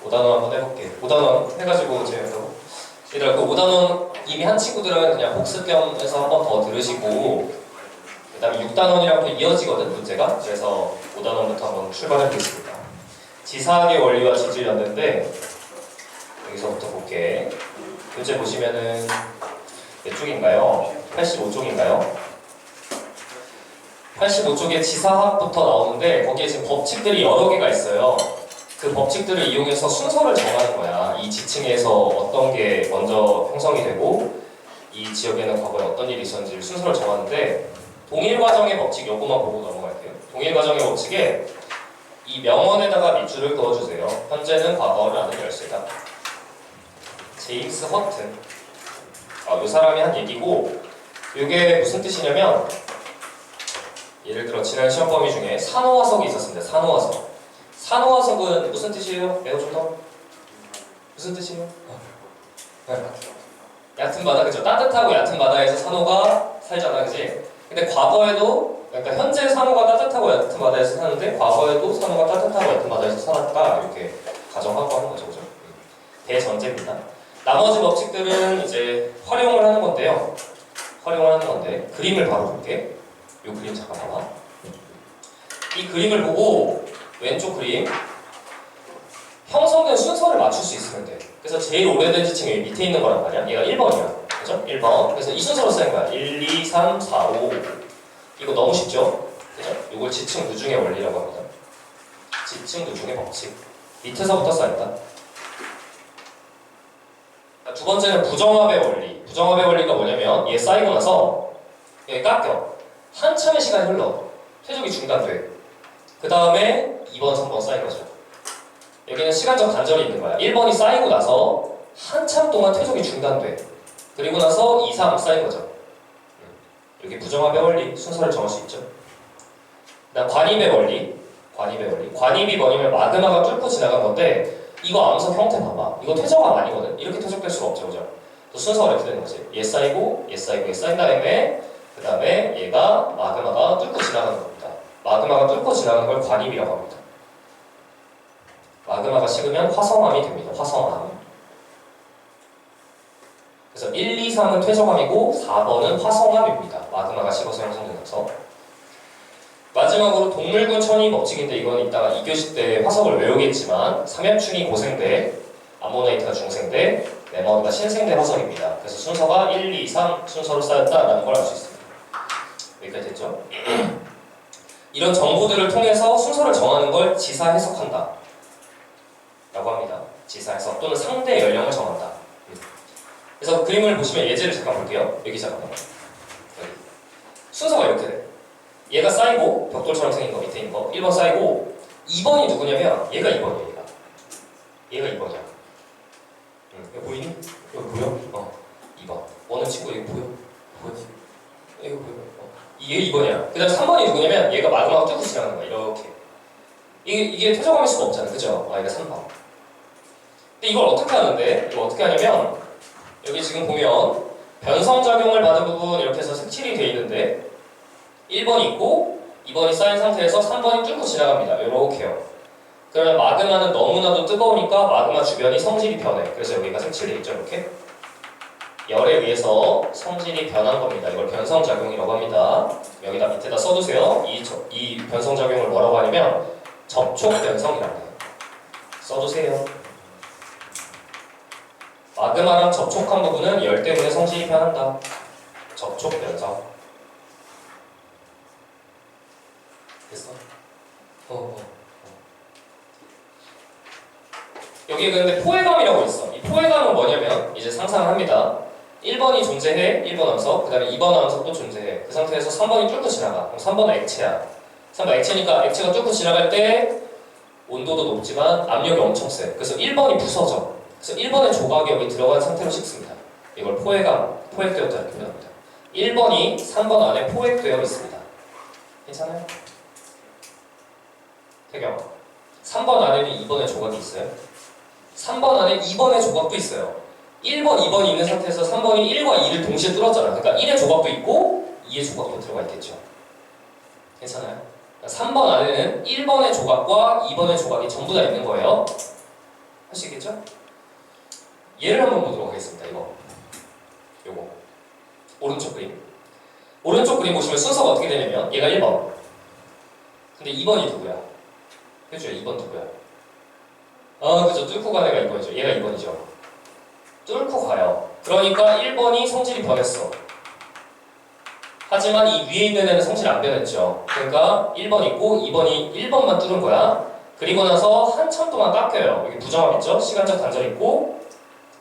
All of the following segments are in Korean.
5단원 한번 해볼게. 5단원 해가지고 제가 얘들아 그 5단원 이미 한 친구들은 그냥 복습 겸해서 한번 더 들으시고 그 다음에 6단원이랑 또 이어지거든 문제가. 그래서 5단원부터 한번 출발해보겠습니다. 지사학의 원리와 지질연대인데 여기서부터 볼게. 문제 보시면은 몇 쪽인가요? 85쪽인가요? 85쪽에 지사학부터 나오는데 거기에 지금 법칙들이 여러 개가 있어요. 그 법칙들을 이용해서 순서를 정하는 거야. 이 지층에서 어떤 게 먼저 형성이 되고 이 지역에는 과거에 어떤 일이 있었는지 순서를 정하는데 동일과정의 법칙 요거만 보고 넘어갈게요. 동일과정의 법칙에 이 명언에다가 밑줄을 그어주세요. 현재는 과거라는 열쇠다. 제임스 허튼. 이 사람이 한 얘기고 이게 무슨 뜻이냐면 예를 들어 지난 시험 범위 중에 산호화석이 있었습니다. 산호화석. 산호화석은 무슨 뜻이에요? 좀 더? 무슨 뜻이에요? 얕은 바다, 그죠? 따뜻하고 얕은 바다에서 산호가 살잖아, 그지? 근데 과거에도, 그러니까 현재 산호가 따뜻하고 얕은 바다에서 사는데 과거에도 산호가 따뜻하고 얕은 바다에서 살았다 이렇게 가정하고 하는 거죠, 그죠? 대전제입니다. 나머지 법칙들은 이제 활용을 하는 건데요. 활용을 하는 건데 그림을 바로 볼게. 이 그림 잠깐 봐봐. 이 그림을 보고 왼쪽 그림 형성된 순서를 맞출 수 있으면 돼. 그래서 제일 오래된 지층이 여기 밑에 있는 거란 말이야. 얘가 1번이야. 그죠? 1번. 그래서 이 순서로 쓰는 거야. 1, 2, 3, 4, 5. 이거 너무 쉽죠? 그죠? 이걸 지층 누중의 원리라고 합니다. 지층 누중의 법칙. 밑에서부터 쌓인다. 두 번째는 부정합의 원리. 부정합의 원리가 뭐냐면 얘 쌓이고 나서 얘 깎여. 한참의 시간이 흘러. 퇴적이 중단돼. 그 다음에 2번, 3번 쌓인 거죠. 여기는 시간적 단절이 있는 거야. 1번이 쌓이고 나서 한참 동안 퇴적이 중단돼. 그리고 나서 2, 3 쌓인 거죠. 여기 부정합의 원리, 순서를 정할 수 있죠. 그 다음 관입의 원리. 관입의 원리. 관입이 뭐냐면 마그마가 뚫고 지나간 건데 이거 암석 형태 봐봐. 이거 퇴적암 아니거든. 이렇게 퇴적될 수가 없죠, 그죠? 또 순서가 이렇게 되는 거지. 얘 쌓이고, 얘 쌓이고, 얘 쌓인 다음에 그 다음에 얘가 마그마가 뚫고 지나가는 겁니다. 마그마가 뚫고 지나가는 걸 관입이라고 합니다. 마그마가 식으면 화성암이 됩니다. 화성암. 그래서 1, 2, 3은 퇴적암이고 4번은 화성암입니다. 마그마가 식어서 형성되면서. 마지막으로 동물군 천이 법칙인데 이건 이따가 2교시 때 화석을 외우겠지만 삼엽충이 고생대, 암모나이트가 중생대, 네모드가 신생대 화석입니다. 그래서 순서가 1, 2, 3 순서로 쌓였다라는 걸 알 수 있습니다. 여기까지 됐죠? 이런 정보들을 통해서 순서를 정하는 걸 지사 해석한다 라고 합니다. 지사 해석 또는 상대 연령을 정한다. 그래서 그림을 보시면 예제를 잠깐 볼게요. 여기 잠깐만. 여기. 순서가 이렇게 돼. 얘가 쌓이고 벽돌처럼 생긴 거 밑에 있는 거 1번 쌓이고 2번이 누구냐면 얘가 2번이야. 얘가 2번이야. 이거 보이니? 이거 보여? 2번. 어느 친구 이거 보여? 보여? 이거 보여? 이게 2번이야. 그 다음 3번이 누구냐면 얘가 마그마가 뚫고 지나가는 거야. 이렇게. 이게 퇴적암일 수가 없잖아. 그죠? 얘가 3번. 근데 이걸 어떻게 하는데? 이거 어떻게 하냐면 여기 지금 보면 변성작용을 받은 부분 이렇게 해서 색칠이 돼 있는데 1번이 있고 2번이 쌓인 상태에서 3번이 뚫고 지나갑니다. 이렇게요. 그러면 마그마는 너무나도 뜨거우니까 마그마 주변이 성질이 변해. 그래서 여기가 색칠돼 있죠. 이렇게. 열에 의해서 성질이 변한 겁니다. 이걸 변성작용이라고 합니다. 여기다 밑에다 써두세요. 이 변성작용을 뭐라고 하냐면 접촉변성이라고 해요. 써두세요. 마그마랑 접촉한 부분은 열 때문에 성질이 변한다. 접촉변성. 됐어? 여기 근데 포획암이라고 있어. 이 포획암은 뭐냐면 이제 상상을 합니다. 1번이 존재해, 1번 암석, 그 다음에 2번 암석도 존재해. 그 상태에서 3번이 뚫고 지나가. 그럼 3번은 액체야. 3번 액체니까 액체가 뚫고 지나갈 때 온도도 높지만 압력이 엄청 세. 그래서 1번이 부서져. 그래서 1번의 조각이 여기 들어간 상태로 식습니다. 이걸 포획암, 포획되었다 이렇게 표현합니다. 1번이 3번 안에 포획되어 있습니다. 괜찮아요? 태경. 3번 안에는 2번의 조각이 있어요. 3번 안에 2번의 조각도 있어요. 1번, 2번이 있는 상태에서 3번이 1과 2를 동시에 뚫었잖아. 그러니까 1의 조각도 있고 2의 조각도 들어가 있겠죠. 괜찮아요? 그러니까 3번 안에는 1번의 조각과 2번의 조각이 전부 다 있는 거예요. 할 수 있겠죠? 얘를 한번 보도록 하겠습니다. 요거 오른쪽 그림. 오른쪽 그림 보시면 순서가 어떻게 되냐면 얘가 1번. 근데 2번이 누구야? 그죠? 2번 누구야? 그죠. 뚫고 가는 애가 2번이죠. 얘가 2번이죠. 뚫고 가요. 그러니까 1번이 성질이 변했어. 하지만 이 위에 있는 애는 성질이 안 변했죠. 그러니까 1번 있고 2번이 1번만 뚫은 거야. 그리고 나서 한참 동안 깎여요. 여기 부정합 있죠? 시간적 단절 있고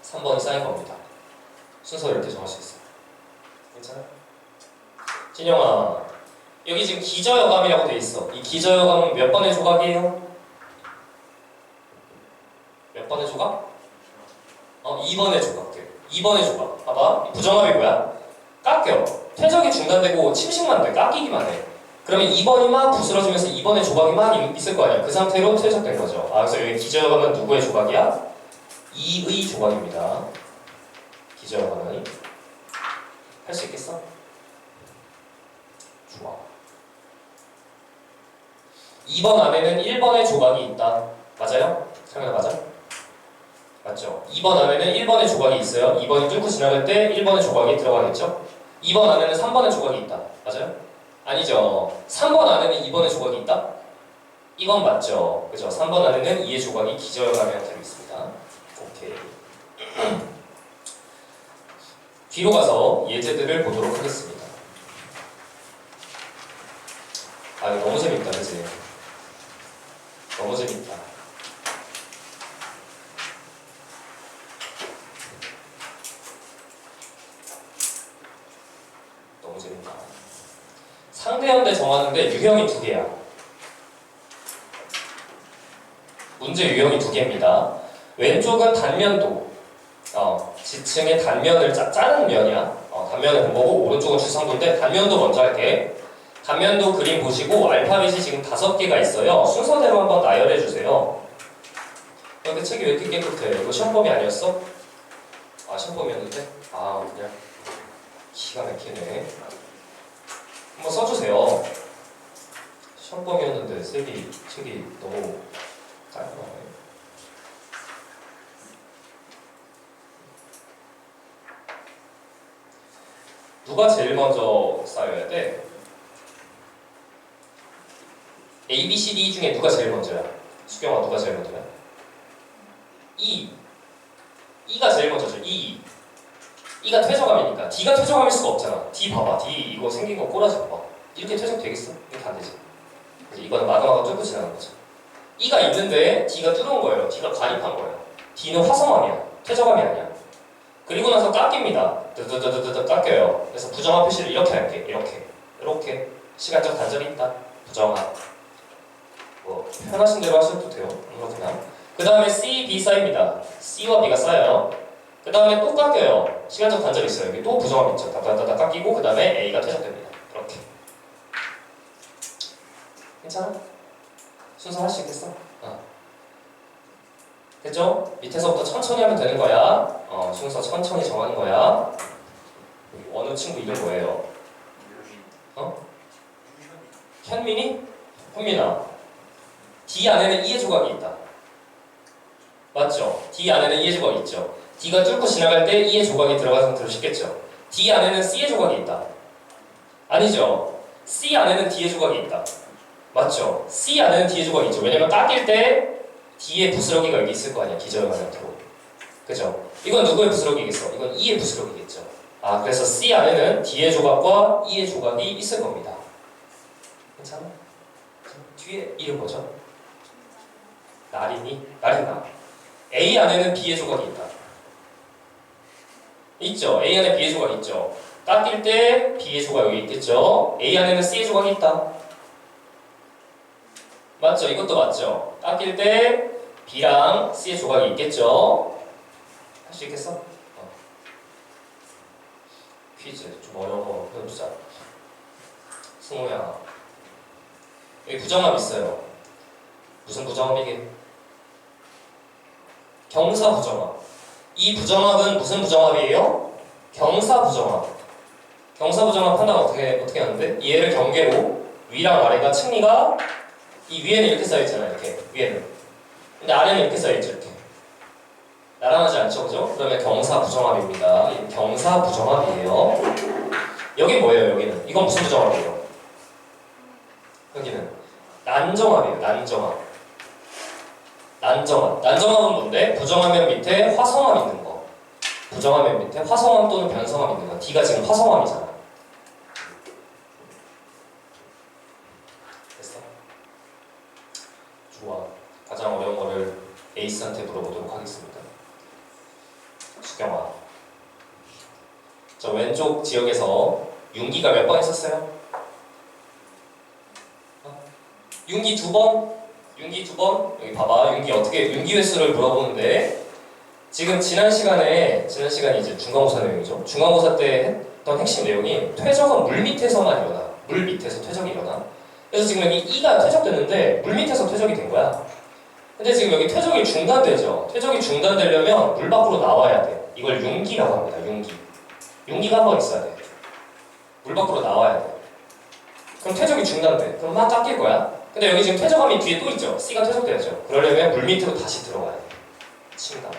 3번이 쌓인 겁니다. 순서 이렇게 정할 수 있어요. 괜찮아요? 진영아, 여기 지금 기저여감이라고 돼 있어. 이 기저여감은 몇 번의 조각이에요? 몇 번의 조각? 2번의 조각들. 2번의 조각. 봐봐. 부정합이 뭐야? 깎여. 퇴적이 중단되고 침식만 돼. 깎이기만 해. 그러면 2번이 막 부스러지면서 2번의 조각이 막 있을 거 아니야. 그 상태로 퇴적된 거죠. 그래서 여기 기저여감은 누구의 조각이야? 2의 조각입니다. 기저여감은. 할 수 있겠어? 좋아. 2번 안에는 1번의 조각이 있다. 맞아요? 상현아 맞아? 맞죠? 2번 안에는 1번의 조각이 있어요. 2번이 뚫고 지나갈 때 1번의 조각이 들어가겠죠? 2번 안에는 3번의 조각이 있다. 맞아요? 아니죠. 3번 안에는 2번의 조각이 있다? 이건 맞죠. 그죠? 3번 안에는 2의 조각이 기저여감이라고 되어 있습니다. 오케이. 뒤로 가서 예제들을 보도록 하겠습니다. 이거 너무 재밌다, 그치? 너무 재밌다. 너무 재밌다. 상대연대 정하는데 유형이 2개야. 문제 유형이 2개입니다. 왼쪽은 단면도. 지층의 단면을 짜는 면이야. 단면을 본 거고, 오른쪽은 주성도인데 단면도 먼저 할게. 단면도 그림 보시고 알파벳이 지금 5개가 있어요. 순서대로 한번 나열해 주세요. 근데 책이 왜 이렇게 깨끗해? 이거 시험범위 아니었어? 시험범위였는데? 그냥 기가 막히네. 한번 써주세요. 시험범위였는데 책이 너무 깔끔하네. 누가 제일 먼저 쌓여야 돼? A, B, C, D 중에 누가 제일 먼저야? 수경아 누가 제일 먼저야? E가 제일 먼저죠. E가 퇴적감이니까 D가 퇴적감일 수가 없잖아. D 봐봐. D 이거 생긴 거 꼬라지 봐봐. 이렇게 퇴적 되겠어? 이렇게 안 되지. 그래서 이거는 마그마가 뚫고 지나간 거죠. E가 있는데 D가 뚫은 거예요. D가 가입한 거예요. D는 화성함이야. 퇴적감이 아니야. 그리고 나서 깎입니다. 뜨뜨뜨뜨뜨 깎여요. 그래서 부정합 표시를 이렇게 할게. 이렇게 시간적 단절이 있다. 부정합. 편하신 대로 하셔도 돼요. 그렇구나. 그 다음에 C, B 쌓입니다. C와 B가 쌓여요. 그 다음에 또 깎여요. 시간적 단절이 있어요. 여기 또 부정합 있죠. 다다다다 깎이고 그 다음에 A가 퇴적됩니다. 이렇게. 괜찮아? 순서 할 수 있겠어? 됐죠? 밑에서부터 천천히 하면 되는 거야. 순서 천천히 정하는 거야. 어느 친구 이름 뭐예요? 현민이? 현민아. D 안에는 2의 조각이 있다. 맞죠? D 안에는 2의 조각이 있죠. D가 뚫고 지나갈 때 2의 조각이 들어간 상태로 쉽겠죠. D 안에는 C의 조각이 있다. 아니죠. C 안에는 D의 조각이 있다. 맞죠? C 안에는 D의 조각이 있죠. 왜냐면 깎일 때 D의 부스러기가 여기 있을 거 아니야. 기저여감 형태로. 그죠? 이건 누구의 부스러기겠어? 이건 E의 부스러기겠죠. 그래서 C 안에는 D의 조각과 E의 조각이 있을 겁니다. 괜찮아? 뒤에 이름 뭐죠? 나린아. A 안에는 B의 조각이 있다. 있죠? A 안에 B의 조각이 있죠? 깎일 때 B의 조각 여기 있겠죠? A 안에는 C의 조각이 있다. 맞죠? 이것도 맞죠? 깎일 때 B랑 C의 조각이 있겠죠? 할 수 있겠어? 퀴즈 좀 어려운 거 해보자. 승우야, 여기 부정합 있어요. 무슨 부정합이게? 경사 부정합. 이 부정합은 무슨 부정합이에요? 경사 부정합. 경사 부정합 판단 어떻게 하는데? 얘를 경계로 위랑 아래가 층리가 이 위에는 이렇게 쌓여있잖아요. 이렇게 위에는. 근데 아래는 이렇게 쌓여있죠. 이렇게. 나란하지 않죠, 그죠? 그러면 경사 부정합입니다. 이 경사 부정합이에요. 여기 뭐예요, 여기는? 이건 무슨 부정합이에요? 여기는 난정합이에요, 난정합. 난정합. 난정합은 뭔데? 부정하면 밑에 화성함 있는 거. 부정하면 밑에 화성함 또는 변성함 있는 거. D가 지금 화성함이잖아. 됐어? 좋아. 가장 어려운 거를 에이스한테 물어보도록 하겠습니다. 수경아. 저 왼쪽 지역에서 윤기가 몇 번 있었어요? 윤기 2번? 윤기 2번? 여기 봐봐. 윤기 어떻게, 윤기 횟수를 물어보는데, 지금 지난 시간이 이제 중간고사 내용이죠. 중간고사 때 했던 핵심 내용이 퇴적은 물 밑에서만 일어나. 물 밑에서 퇴적이 일어나. 그래서 지금 여기 E가 퇴적됐는데, 물 밑에서 퇴적이 된 거야. 근데 지금 여기 퇴적이 중단되죠. 퇴적이 중단되려면 물 밖으로 나와야 돼. 이걸 윤기라고 합니다. 윤기. 윤기가 한 번 있어야 돼. 물 밖으로 나와야 돼. 그럼 퇴적이 중단돼. 그럼 막 깎일 거야. 근데 여기 지금 퇴적함이 뒤에 또 있죠. C가 퇴적돼야죠. 그러려면 물 밑으로 다시 들어가야 돼. 침감.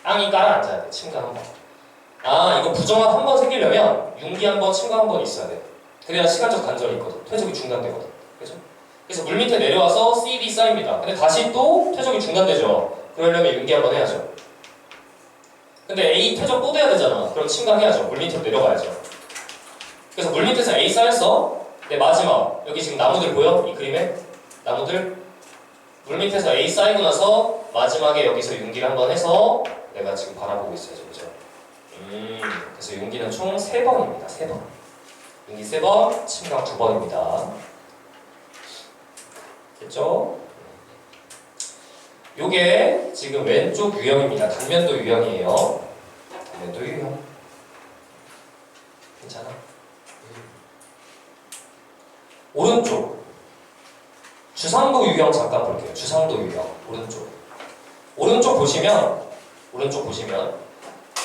땅이 깔아앉아야 돼. 침감 한 번. 아, 이거 부정합 한 번 생기려면 윤기 한 번, 침감 한 번 있어야 돼. 그래야 시간적 단절이 있거든. 퇴적이 중단되거든. 그죠? 그래서 물 밑에 내려와서 CD 쌓입니다. 근데 다시 또 퇴적이 중단되죠. 그러려면 윤기 한 번 해야죠. 근데 A 퇴적 또 돼야 되잖아. 그럼 침감해야죠. 물 밑으로 내려가야죠. 그래서 물 밑에서 A 쌓였어. 근데 마지막 여기 지금 나무들 보여? 이 그림에 나무들 물 밑에서 A 쌓이고 나서 마지막에 여기서 윤기를 한번 해서 내가 지금 바라보고 있어야죠, 그죠? 그래서 윤기는 총 3번입니다. 3번. 윤기 3번, 침강 2번입니다. 됐죠? 요게 지금 왼쪽 유형입니다. 단면도 유형이에요. 단면도 유형. 괜찮아? 오른쪽 주상도 유형 잠깐 볼게요. 주상도 유형 오른쪽 보시면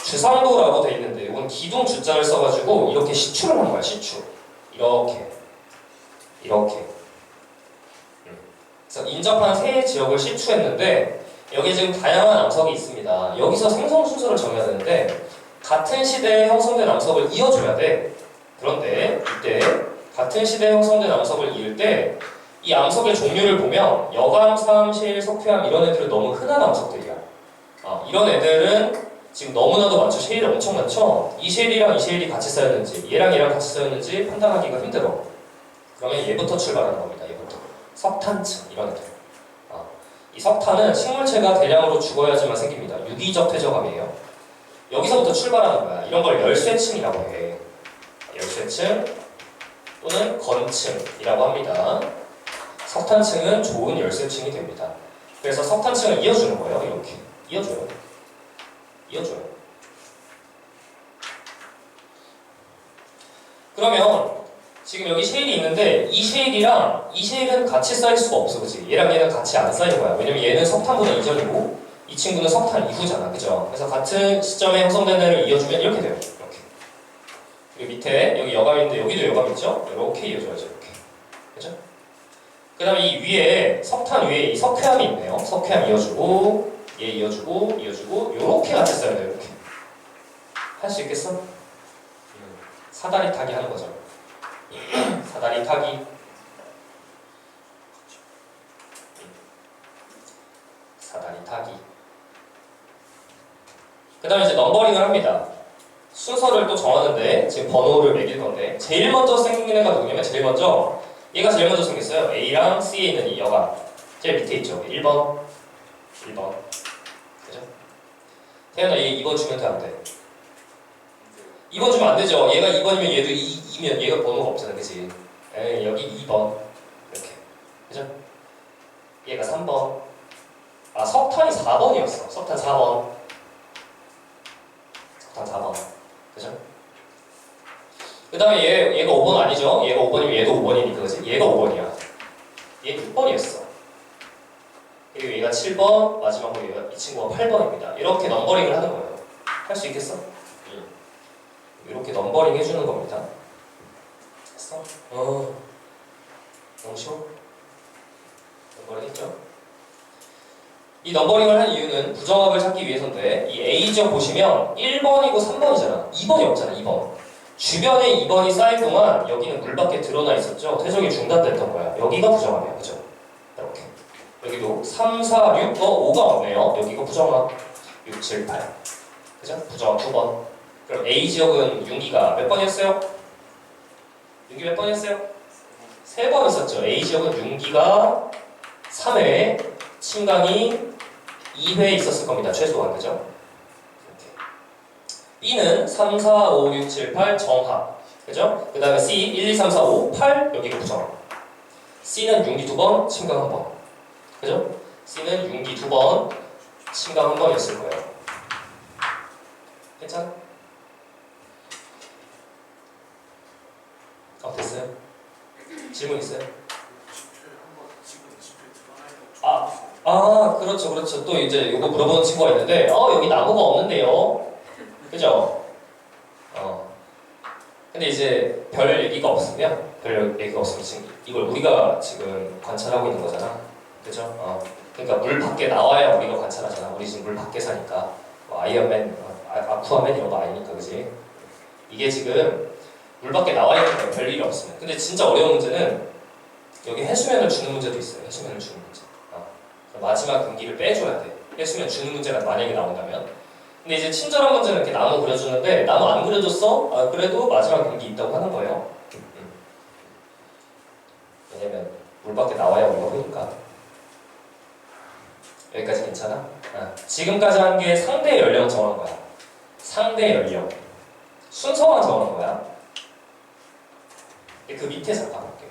주상도라고 돼 있는데 이건 기둥 주자를 써가지고 이렇게 시추를 한 거야. 시추 이렇게 그래서 인접한 세 지역을 시추했는데 여기 지금 다양한 암석이 있습니다. 여기서 생성 순서를 정해야 되는데 같은 시대에 형성된 암석을 이어줘야 돼. 그런데 이때 같은 시대에 형성된 암석을 이을 때 이 암석의 종류를 보면 여감, 삼, 실, 석회암 이런 애들은 너무 흔한 암석들이야. 이런 애들은 지금 너무나도 많죠. 쉐일이 엄청 많죠. 이 쉐일이랑 이 쉐일이 같이 쌓였는지 얘랑 얘랑 같이 쌓였는지 판단하기가 힘들어. 그러면 얘부터 출발하는 겁니다. 얘부터 석탄층 이런 애들. 이 석탄은 식물체가 대량으로 죽어야지만 생깁니다. 유기적 퇴적암이에요. 여기서부터 출발하는 거야. 이런 걸 열쇠층이라고 해. 열쇠층 또는 건층이라고 합니다. 석탄층은 좋은 열쇠층이 됩니다. 그래서 석탄층을 이어주는 거예요. 이렇게 이어줘요. 그러면 지금 여기 쉐일이 있는데 이 쉐일이랑 이 쉐일은 같이 쌓일 수가 없어, 그치? 얘랑 얘는 같이 안 쌓인 거야. 왜냐면 얘는 석탄보다 이전이고 이 친구는 석탄 이후잖아, 그죠? 그래서 같은 시점에 형성된 애를 이어주면 이렇게 돼요. 이렇게. 그리고 밑에 여기 여감인데 여기도 여감 있죠? 이렇게 이어줘야죠, 이렇게. 그죠? 그 다음에 이 위에 석탄 위에 이 석회암이 있네요. 석회암 이어주고 얘 이어주고 요렇게 같이 써야 돼요. 이렇게 할 수 있겠어? 사다리 타기 하는 거죠. 사다리 타기. 사다리 타기. 그 다음에 이제 넘버링을 합니다. 순서를 또 정하는데 지금 번호를 매길 건데 제일 먼저 생긴 애가 누구냐면 얘가 제일 먼저 생겼어요. A랑 C에 있는 이 여가 제일 밑에 있죠. 1번 그죠? 태연아 얘 2번 주면 돼 안 돼? 2번 주면 안 되죠. 얘가 2번이면 얘도 2면 얘가 번호가 없잖아, 그치? 에이, 여기 2번 이렇게 그죠? 얘가 3번 석탄이 4번이었어. 석탄 4번 그죠? 그 다음에 얘가 5번 아니죠? 얘가 5번이면 얘도 5번이니까 그치? 얘가 5번이야. 얘 6번이었어. 그리고 얘가 7번, 마지막으로 이 친구가 8번입니다. 이렇게 넘버링을 하는 거예요. 할 수 있겠어? 이렇게 넘버링 해주는 겁니다. 했어? 너무 쉬워? 넘버링 했죠? 이 넘버링을 한 이유는 부정합을 찾기 위해서인데 이 A지역 보시면 1번이고 3번이잖아. 2번이 없잖아. 2번. 주변에 2번이 쌓일 동안 여기는 물밖에 드러나 있었죠. 퇴적이 중단됐던 거야. 여기가 부정합이야. 그죠? 이렇게. 여기도 3, 4, 6, 5가 없네요. 여기가 부정합. 6, 7, 8. 그죠? 부정합 2번. 그럼 A지역은 윤기가 몇 번이었어요? 윤기 몇 번이었어요? 3번 있었죠. A지역은 윤기가 3회, 침강이 2회 있었을 겁니다. 최소한. 그죠? 이렇게. B는 3, 4, 5, 6, 7, 8 정합. 그죠? 그 다음에 C 1, 2, 3, 4, 5, 8 여기가 부정합. C는 윤기 2번, 침강 1번. 그죠? C는 윤기 2번, 침강 1번이었을 거예요. 괜찮아? 됐어요? 질문 있어요? 그렇죠, 그렇죠. 또 이제 이거 물어보는 친구가 있는데, 여기 나무가 없는데요. 그죠? 근데 이제 별 얘기가 없으면, 지금 이걸 우리가 지금 관찰하고 있는 거잖아. 그죠? 그러니까 물 밖에 나와야 우리가 관찰하잖아. 우리 지금 물 밖에 사니까. 아이언맨, 아쿠아맨 이런 거 아니니까, 그지? 이게 지금 물 밖에 나와 있는 거예요. 별일이 없으면. 근데 진짜 어려운 문제는 여기 해수면을 주는 문제도 있어요. 해수면을 주는 문제. 마지막 분기를 빼줘야 돼. 해수면 주는 문제가 만약에 나온다면. 근데 이제 친절한 문제는 이렇게 나무 그려주는데 나무 안 그려줬어? 그래도 마지막 분기 있다고 하는 거예요. 왜냐면 물 밖에 나와야 우리가 보니까. 여기까지 괜찮아? 지금까지 한 게 상대 연령 정한 거야. 상대 연령. 순서만 정한 거야. 그 밑에 잠깐 볼게요.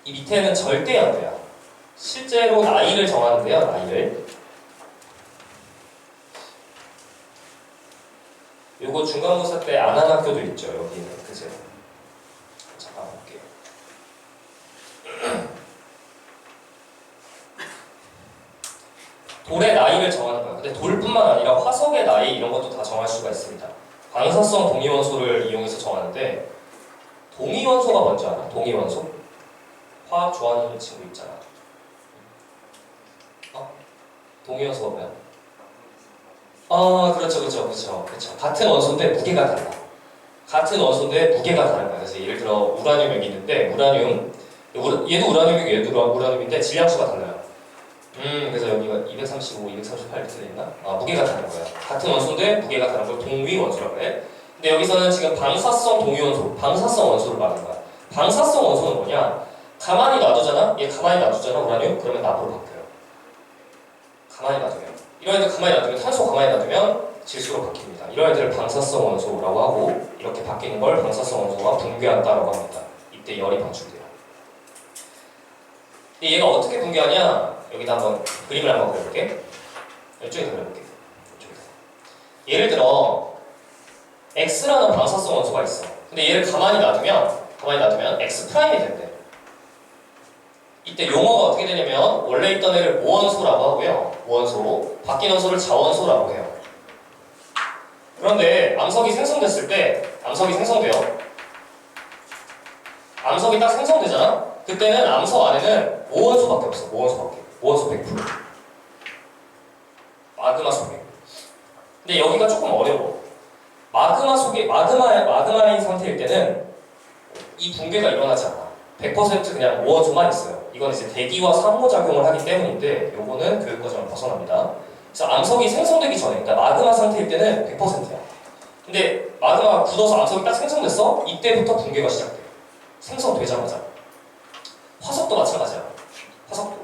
이 밑에는 절대 연도야. 실제로 나이를 정하는데요. 나이를. 요거 중간고사 때 안 한 학교도 있죠. 여기는. 그죠? 잠깐 볼게요. 돌의 나이를 정하는 거야. 근데 돌뿐만 아니라 화석의 나이 이런 것도 다 정할 수가 있습니다. 방사성 동위원소를 이용해서 정하는데 동위원소가 뭔지 알아? 동위원소? 화학 좋아하는 친구 있잖아. 동위원소가 뭐야? 그렇죠. 같은 원소인데 무게가 달라. 같은 원소인데 무게가 다른 거야. 그래서 예를 들어 우라늄 여기 있는데 얘도 우라늄이고 얘도 우라늄인데 질량수가 달라요. 그래서 여기가 235, 238 이렇게 되있나? 무게가 다른 거야. 같은 원소인데 무게가 다른 걸 동위 원소라고 해. 근데 여기서는 지금 방사성 동위원소, 방사성 원소를 말하는 거야. 방사성 원소는 뭐냐? 가만히 놔두잖아? 얘 가만히 놔두잖아, 우라늄? 그러면 나무로 바뀌어요. 가만히 놔두면. 이런 애들 가만히 놔두면, 탄소 가만히 놔두면 질소로 바뀝니다. 이런 애들을 방사성 원소라고 하고, 이렇게 바뀌는 걸 방사성 원소가 붕괴한다라고 합니다. 이때 열이 방출돼요. 근데 얘가 어떻게 붕괴하냐? 여기다 한번 그림을 한번 그려볼게. 이쪽에서 그려볼게. 이쪽에서. 예를 들어, X라는 방사성 원소가 있어. 근데 얘를 가만히 놔두면 X 프라임이 된대. 이때 용어가 어떻게 되냐면 원래 있던 애를 모원소라고 하고요. 모원소. 바뀐 원소를 자원소라고 해요. 그런데 암석이 생성됐을 때 암석이 생성돼요. 암석이 딱 생성되잖아? 그때는 암석 안에는 모원소밖에 없어. 모원소 100%. 마그마 속에. 근데 여기가 조금 어려워. 마그마인 상태일 때는 이 붕괴가 일어나지 않아. 100% 그냥 모원소만 있어요. 이건 이제 대기와 상호작용을 하기 때문인데 요거는 교육과정을 벗어납니다. 그래서 암석이 생성되기 전에, 그러니까 마그마 상태일 때는 100%야. 근데 마그마가 굳어서 암석이 딱 생성됐어? 이때부터 붕괴가 시작돼. 생성되자마자. 화석도 마찬가지야. 화석도.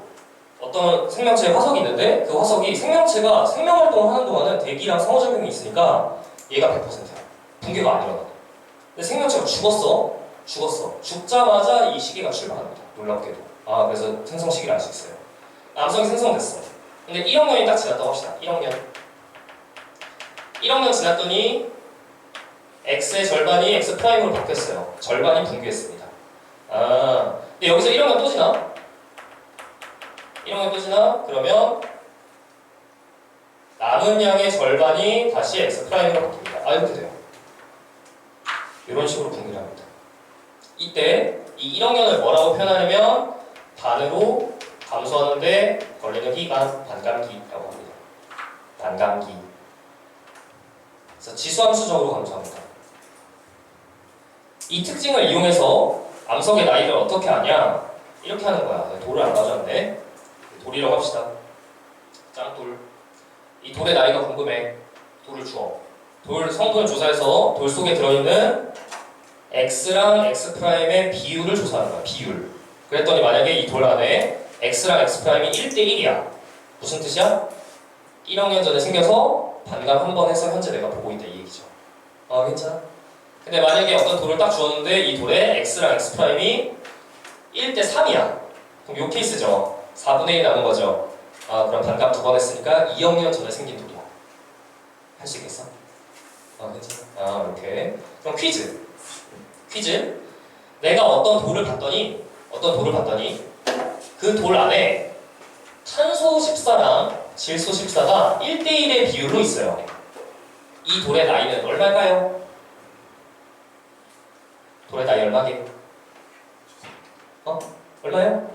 어떤 생명체에 화석이 있는데 그 화석이 생명체가 생명활동을 하는 동안은 대기랑 상호작용이 있으니까 얘가 100%야. 붕괴가 안 일어나. 근데 생명체가 죽었어. 죽자마자 이 시기가 출발합니다. 놀랍게도. 그래서 생성 시기를 알 수 있어요. 암석이 생성됐어. 근데 1억 년이 딱 지났다고 합시다. 1억 년 지났더니 X의 절반이 X 프라임으로 바뀌었어요. 절반이 붕괴했습니다. 근데 여기서 1억 년 또 지나? 1억 년 또 지나? 그러면 남은 양의 절반이 다시 X 프라임으로 바뀝니다. 이렇게 돼요. 이런 식으로 붕괴를 합니다. 이때 이 1억 년을 뭐라고 표현하냐면 반으로 감소하는데 걸리는 기간 반감기라고 합니다. 반감기. 그래서 지수함수적으로 감소합니다. 이 특징을 이용해서 암석의 나이를 어떻게 아냐? 이렇게 하는 거야. 돌을 안 가져왔네. 돌이라고 합시다. 짱돌. 이 돌의 나이가 궁금해. 돌을 주어. 돌 성분을 조사해서 돌 속에 들어있는 x랑 x'의 비율을 조사하는 거야. 비율. 그랬더니 만약에 이 돌 안에 x랑 x'이 1대1이야. 무슨 뜻이야? 1억 년 전에 생겨서 반감 한 번 해서 현재 내가 보고 있다 이 얘기죠. 아 괜찮아? 근데 만약에 어떤 돌을 딱 주었는데 이 돌에 x랑 x'이 1대3이야. 그럼 요 케이스죠. 4분의 1 남은 거죠. 아 그럼 반감 두 번 했으니까 2억 년 전에 생긴 돌이야. 할 수 있겠어? 아 괜찮아? 아 이렇게. 그럼 퀴즈. 내가 어떤 돌을 봤더니 그 돌 안에 탄소 14랑 질소 14가 1대1의 비율로 있어요. 이 돌의 나이는 얼마일까요? 돌의 나이 얼마게? 얼마요?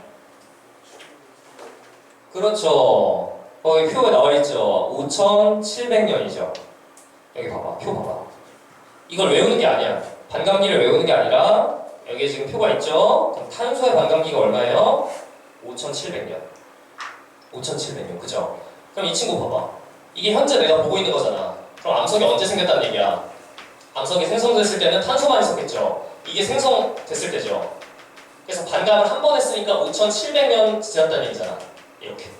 그렇죠. 여기 표에 나와있죠. 5,700년이죠. 여기 봐봐. 표 봐봐. 이걸 외우는 게 아니야. 반감기를 외우는 게 아니라 여기에 지금 표가 있죠. 그럼 탄소의 반감기가 얼마예요? 5,700년. 5,700년. 그죠? 그럼 이 친구 봐봐. 이게 현재 내가 보고 있는 거잖아. 그럼 암석이 언제 생겼다는 얘기야? 암석이 생성됐을 때는 탄소만 있었겠죠. 이게 생성됐을 때죠. 그래서 반감을 한 번 했으니까 5,700년 지났다는 얘기잖아. 이렇게.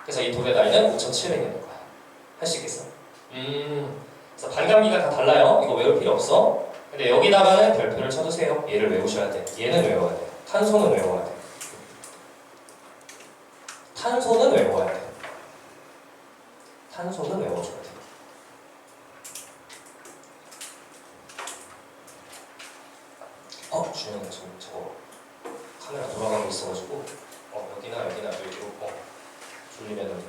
그래서 이 돌의 나이는 5,700년인 거야. 할 수 있겠어? 그래서 반감기가 다 달라요. 이거 외울 필요 없어. 근데 여기다가는 별표를 쳐주세요. 얘를 외우셔야 돼. 얘는 외워야 돼. 탄소는 외워야 돼. 탄소는 외워야 돼. 탄소는 외워줘야 돼. 주연은 지금 저거 카메라 돌아가고 있어가지고 여기나 여기로 졸리면은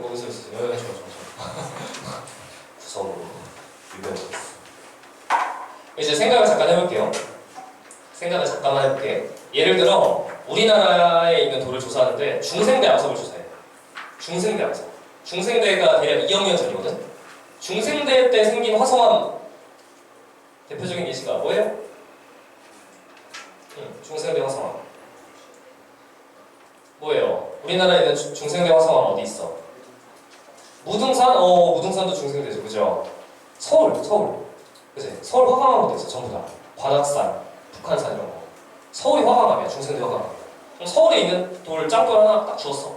거기서 있어. 좋아. 구석으로 유명했어. 이제 생각을 잠깐 해볼게요. 예를 들어 우리나라에 있는 돌을 조사하는데 중생대 암석을 조사해. 중생대 암석. 중생대가 대략 2억 년 전이거든. 중생대 때 생긴 화성암 대표적인 예시가 뭐예요? 중생대 화성암. 뭐예요? 우리나라에 있는 중생대 화성암 어디 있어? 무등산? 무등산도 중생대죠. 그죠? 서울. 그치? 서울 화강암으로 있어. 전부 다. 관악산, 북한산 이런 거. 서울이 화강암이야. 중생대 화강암. 그럼 서울에 있는 돌 짱돌 하나 딱 주웠어.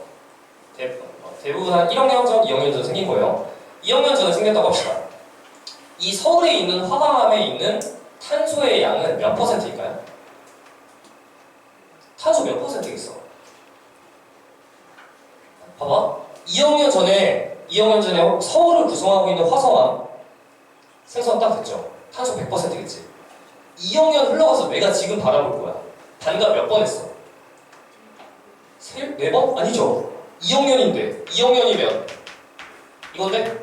대부분 한 1억 년 전, 2억 년 전 생긴 거예요. 2억 년 전에 생겼다고 합시다. 이 서울에 있는 화강암에 있는 탄소의 양은 몇 %일까요? 탄소 몇 %겠어? 봐봐. 2억 년 전에 서울을 구성하고 있는 화성암 생성 딱 됐죠? 탄소 100%겠지? 2억 년 흘러가서 내가 지금 바라볼 거야. 반감 몇 번 했어? 4번? 아니죠. 2억 년인데 2억 년이면 이건데?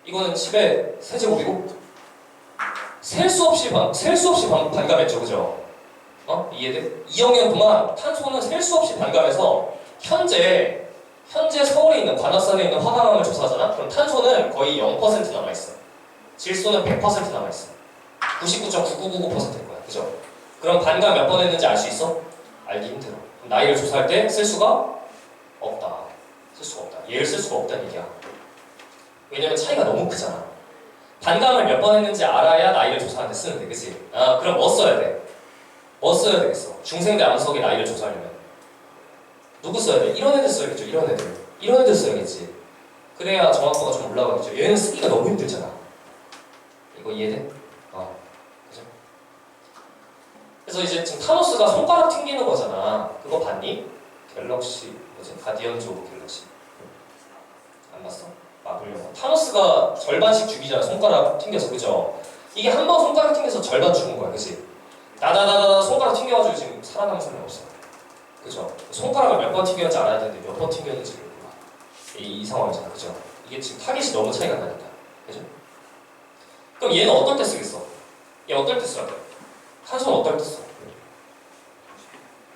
이거는 10의 세제곱이고 셀 수 없이 반감했죠. 그죠? 이해돼? 2억 년 동안 탄소는 셀 수 없이 반감해서 현재 서울에 있는 관악산에 있는 화강암을 조사하잖아? 그럼 탄소는 거의 0% 남아있어. 질소는 100% 남아있어. 99.9999%일 거야. 그죠? 그럼 반감 몇 번 했는지 알 수 있어? 알기 힘들어. 그럼 나이를 조사할 때 쓸 수가 없다. 얘를 쓸 수가 없다는 얘기야. 왜냐면 차이가 너무 크잖아. 반감을 몇 번 했는지 알아야 나이를 조사하는데 쓰는데, 그치? 그럼 뭐 써야 돼? 뭐 써야 되겠어? 중생대 암석의 나이를 조사하려면 누구 써야 돼? 이런 애들 써야겠죠. 이런 애들 써야겠지. 그래야 정확도가 좀 올라가겠죠. 얘는 쓰기가 너무 힘들잖아. 이거 이해돼? 그죠? 그래서 이제 지금 타노스가 손가락 튕기는 거잖아. 그거 봤니? 갤럭시 가디언즈 오브 갤럭시 안 봤어? 마블 영화. 타노스가 절반씩 죽이잖아. 손가락 튕겨서. 그죠? 이게 한 번 손가락 튕겨서 절반 죽은 거야. 그치? 나다다다 손가락 튕겨가지고 지금 살아남은 사람이 없어. 그죠? 손가락을 몇 번 튕겼는지 알아야 되는데 몇 번 튕겼는지를 몰라. 이 상황이잖아. 그죠? 이게 지금 타겟이 너무 차이가 나니까. 그죠? 그럼 얘는 어떨 때 쓰겠어? 얘 어떨 때 써야 돼? 탄소는 어떨 때 써?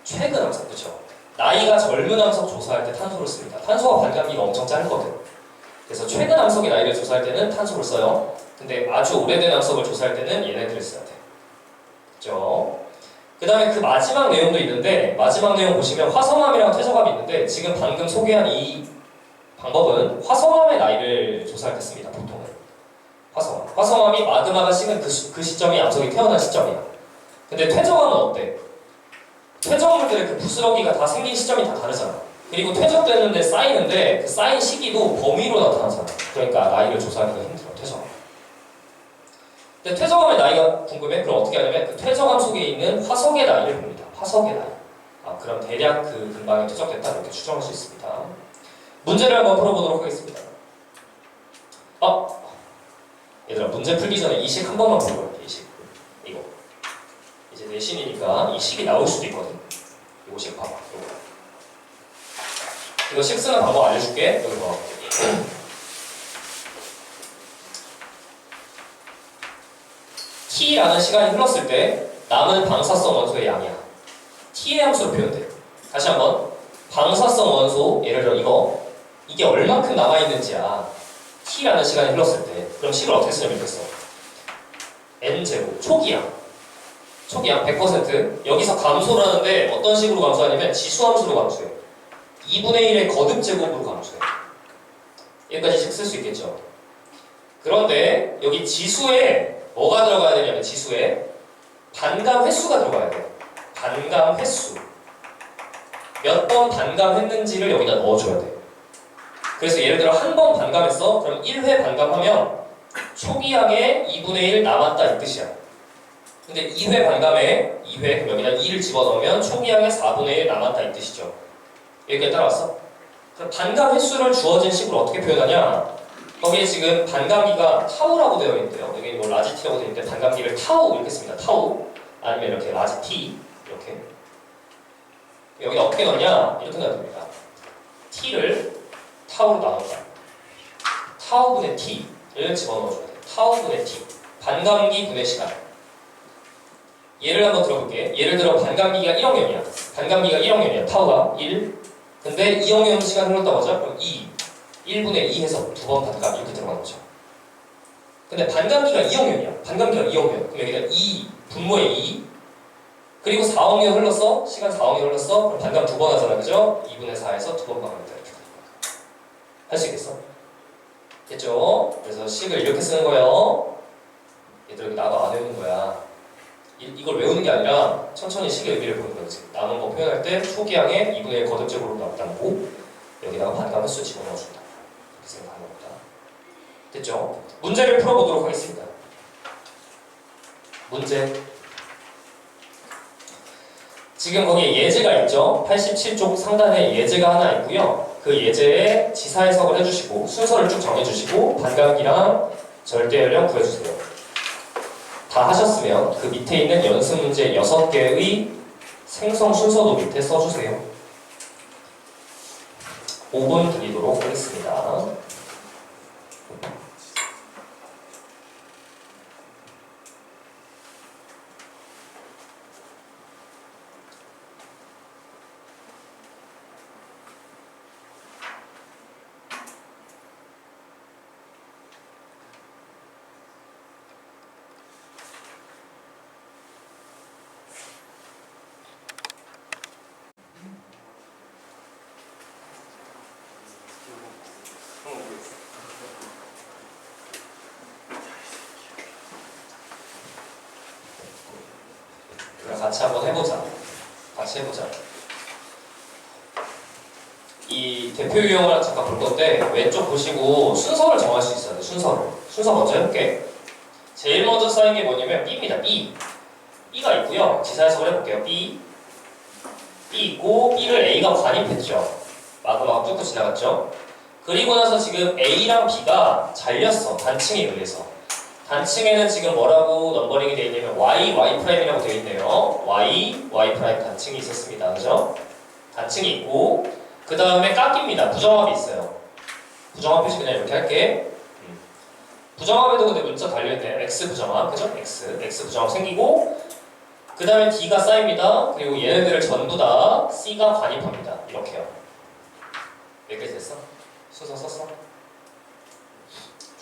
최근 항상. 그죠? 나이가 젊은 암석 조사할 때 탄소를 씁니다. 탄소가 반감기가 엄청 짧거든. 그래서 최근 암석의 나이를 조사할 때는 탄소를 써요. 근데 아주 오래된 암석을 조사할 때는 얘네들을 써야 돼. 그죠? 그 다음에 그 마지막 내용도 있는데, 마지막 내용 보시면 화성암이랑 퇴적암이 있는데, 지금 방금 소개한 이 방법은 화성암의 나이를 조사할 때 씁니다. 보통은 화성암. 화성암이 마그마가 식은 그 시점이 암석이 태어난 시점이야. 근데 퇴적암은 어때? 퇴적물들의 그 부스러기가 다 생긴 시점이 다 다르잖아. 그리고 퇴적되는데 쌓이는데 그 쌓인 시기도 범위로 나타나잖아. 그러니까 나이를 조사하기가 힘들어. 퇴적암. 근데 퇴적암의 나이가 궁금해? 그럼 어떻게 하냐면 그 퇴적암 속에 있는 화석의 나이를 봅니다. 화석의 나이. 그럼 대략 그 근방에 퇴적됐다 이렇게 추정할 수 있습니다. 문제를 한번 풀어보도록 하겠습니다. 얘들아, 문제 풀기 전에 이 식 한 번만 풀고 갈게. 이 식. 이거. 이제 내신이니까 이 식이 나올 수도 있거든. 이거 식 봐봐. 이거 식 쓰는 방법 알려줄게. 여기 봐. T라는 시간이 흘렀을 때 남은 방사성 원소의 양이야. T의 함수로 표현돼. 다시 한번. 방사성 원소, 예를 들어 이게 얼만큼 남아있는지야. T라는 시간이 흘렀을 때. 그럼 식을 어떻게 쓰면 좋겠어? N제곱, 초기양 100%. 여기서 감소를 하는데 어떤 식으로 감소하냐면 지수함수로 감소해. 2분의 1의 거듭제곱으로 감소해. 여기까지 식 쓸 수 있겠죠? 그런데 여기 지수에 뭐가 들어가야 되냐면 지수에 반감 횟수가 들어가야 돼. 반감 횟수. 몇 번 반감했는지를 여기다 넣어줘야 돼. 그래서 예를 들어 한 번 반감했어? 그럼 1회 반감하면 초기양에 2분의 1 남았다 이 뜻이야. 근데 2회 반감에 2회, 그럼 여기다 2를 집어넣으면 초기양에 4분의 1 남았다 이 뜻이죠. 여기까지 따라왔어? 그럼 반감 횟수를 주어진 식으로 어떻게 표현하냐? 거기에 지금 반감기가 타우라고 되어 있는데요. 여기 뭐 라지 t라고 되어 있는데 반감기를 타우 이렇게 씁니다. 타우. 아니면 이렇게 라지 t 이렇게. 여기다 어떻게 넣냐? 이렇게 넣어야 됩니다. t를 타우로 나눈다. 타우분의 t를 집어넣어줘야 돼. 타우분의 t. 반감기 분의 시간. 예를 한번 들어볼게. 예를 들어 반감기가 1억년이야. 반감기가 1억년이야. 타우가 1. 근데 2억년 시간 흘렀다고 하죠? 그럼 2. 1분의 2 해서 두 번 반감 이렇게 들어가는 거죠. 근데 반감기가 2억년이야. 반감기가 2억년. 그럼 여기다 2, 분모의 2. 그리고 4억년 흘렀어? 시간 4억년 흘렀어? 그럼 반감 두 번 하잖아. 그죠? 2분의 4에서 두 번 반감했다. 이렇게. 할 수 있겠어? 됐죠? 그래서 식을 이렇게 쓰는 거예요. 얘들 여기 나도 안 외우는 거야. 이걸 외우는 게 아니라 천천히 식의 의미를 보는 거지. 남은 거 표현할 때 초기양에 2분의 1 거듭제곱으로 나타나고 여기다가 반감 횟수 집어넣어준다. 이렇게 생각하는 겁니다. 됐죠? 문제를 풀어보도록 하겠습니다. 문제. 지금 거기에 예제가 있죠? 87쪽 상단에 예제가 하나 있고요. 그 예제에 지사 해석을 해주시고 순서를 쭉 정해주시고 반감기랑 절대연령 구해주세요. 다 하셨으면 그 밑에 있는 연습 문제 6개의 생성 순서도 밑에 써주세요. 5분 드리도록 하겠습니다. 같이 한번 해보자. 같이 해보자. 이 대표 유형을 잠깐 볼 건데 왼쪽 보시고 순서를 정할 수 있어야 돼. 순서 먼저 해볼게. 제일 먼저 쌓인 게 뭐냐면 B입니다. B가 있고요. 지사 해석을 해볼게요. B 있고 B를 A가 관입했죠. 마그마가 뚫고 지나갔죠. 그리고 나서 지금 A랑 B가 잘렸어. 단층에 의해서. 단층에는 지금 뭐라고 넘버링이 되어 있냐면 Y'I라고 되어 있네요. Y' 단층이 있었습니다. 그죠? 단층이 있고 그 다음에 깎입니다. 부정합이 있어요. 부정합 표시 그냥 이렇게 할게. 부정합에도 근데 문자 달려있네요. X 부정합. 그죠? X 부정합 생기고 그 다음에 D가 쌓입니다. 그리고 얘네들을 전부 다 C가 관입합니다. 이렇게요. 여기까지 됐어? 순서 썼어?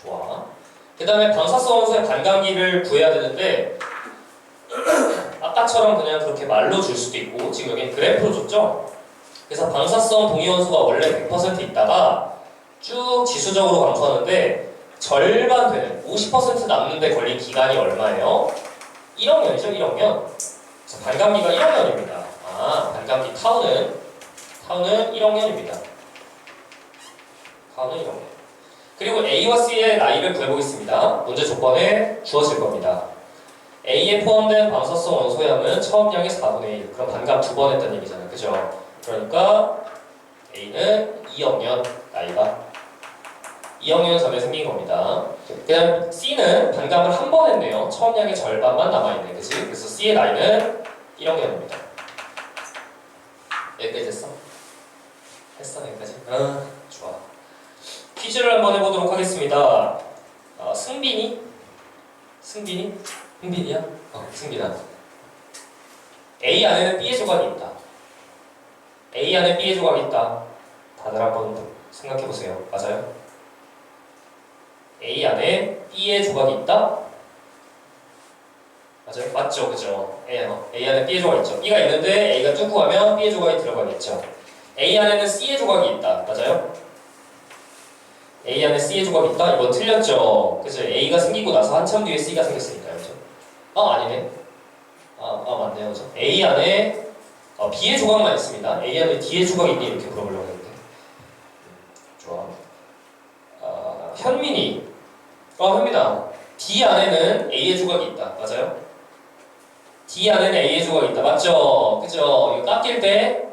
좋아. 그 다음에 방사성 원소의 반감기를 구해야 되는데 아까처럼 그냥 그렇게 말로 줄 수도 있고 지금 여기 그래프로 줬죠? 그래서 방사성 동위원소가 원래 100% 있다가 쭉 지수적으로 감소하는데 절반 되는 50% 남는데 걸린 기간이 얼마예요? 1억년이죠, 1억년. 그래서 반감기가 1억년입니다. 반감기 타우는 1억년입니다. 타우는 1억년. 그리고 A와 C의 나이를 구해보겠습니다. 문제 조건에 주어질 겁니다. A에 포함된 방사성 원소의 양은 처음량의 4분의 1. 그럼 반감 2번 했다는 얘기잖아요. 그죠? 그러니까 A는 2억년 나이가 2억년 전에 생긴 겁니다. 그 다음 C는 반감을 한 번 했네요. 처음량의 절반만 남아있네. 그치? 그래서 C의 나이는 1억년입니다. 여기까지 됐어? 했어 여기까지? 좋아. 퀴즈를 한번 해보도록 하겠습니다. 승빈이? 흥빈이야? 승빈아. A 안에는 B의 조각이 있다. A 안에 B의 조각이 있다. 다들 한번 생각해보세요. 맞아요? A 안에 B의 조각이 있다? 맞아요? 맞죠? 그죠? A 안에 B의 조각이 있죠. B가 있는데 A가 뚫고 가면 B의 조각이 들어가겠죠. A 안에는 C의 조각이 있다. 맞아요? A 안에 C의 조각이 있다? 이거 틀렸죠? 그죠? A가 생기고 나서 한참 뒤에 C가 생겼으니까요. 그죠? 아니네. 맞네요. 그죠? A 안에 B의 조각만 있습니다. A 안에 D의 조각이 있니? 이렇게 물어보려고 했는데. 좋아. 현민이. 현민아. D 안에는 A의 조각이 있다. 맞아요? D 안에는 A의 조각이 있다. 맞죠? 그죠? 이거 깎일 때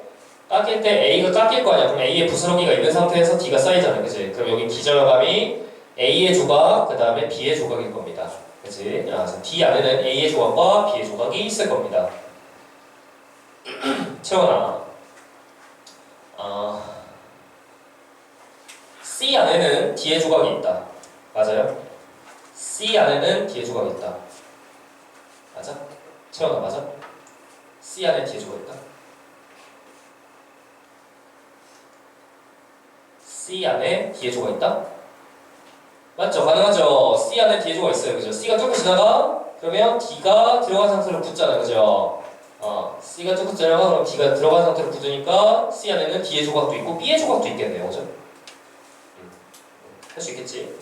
A가 깎일 거 아니야. 그럼 A의 부스러기가 있는 상태에서 D가 쌓이잖아. 그지? 그럼 여기 기저감이 A의 조각, 그 다음에 B의 조각일 겁니다. 그치? D 안에는 A의 조각과 B의 조각이 있을 겁니다. 채원아. C 안에는 D의 조각이 있다. 맞아요? C 안에는 D의 조각이 있다. 맞아? 채원아 맞아? C 안에 D의 조각이 있다. C 안에 D의 조각이 있다? 맞죠? 가능하죠? C 안에 D의 조각이 있어요. 그죠? C가 뚫고 지나가? 그러면 D가 들어간 상태로 붙잖아. 그죠? C가 뚫고 지나가? 그럼 D가 들어간 상태로 붙으니까 C 안에는 D의 조각도 있고 B의 조각도 있겠네요. 그죠? 할 수 있겠지?